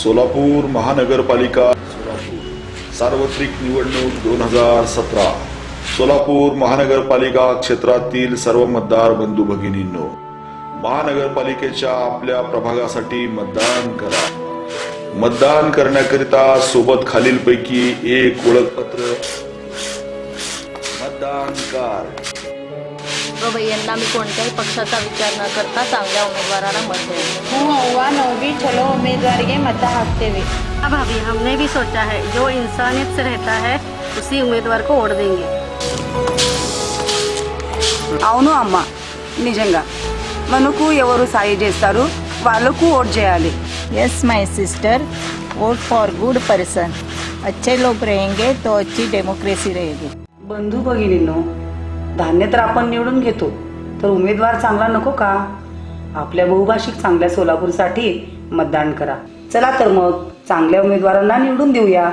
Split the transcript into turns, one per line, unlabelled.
सोलापूर महानगरपालिका सार्वत्रिक निवडणूक 2017। सोलापूर महानगरपालिका क्षेत्रातील सर्व मतदार बंधू भगिनींनो, महानगरपालिकेच्या आपल्या प्रभागासाठी मतदान करा। मतदान करण्याकरिता सोबत खालीलपैकी एक ओळखपत्र, मतदान कार्ड।
भैयांना मी कोणत्याही पक्षाचा विचार न करता चांगल्या उमेदवाराला मत देंगे।
हुआ नौवी चलो उम्मीदवार के मत हाकते हुए।
अब अभी हमने भी सोचा है जो इंसानियत से रहता है उसी उम्मीदवार को वोट देंगे।
అవును అమ్మ, నిజంగా మనకు ఎవరు సాయి చేస్తారు వాళ్ళకు ఓట్ చేయాలి।
Yes my sister, vote for good person. अच्छे लोग रहेंगे तो अच्छी डेमोक्रेसी रहेगी।
बंधू भगिनींनो, धान्य तर आपण निवडून घेतो, तर उमेदवार चांगला नको का? आपल्या बहुभाषिक चांगल्या सोलापूरसाठी मतदान करा। चला तर मग चांगल्या उमेदवारांना निवडून देऊया।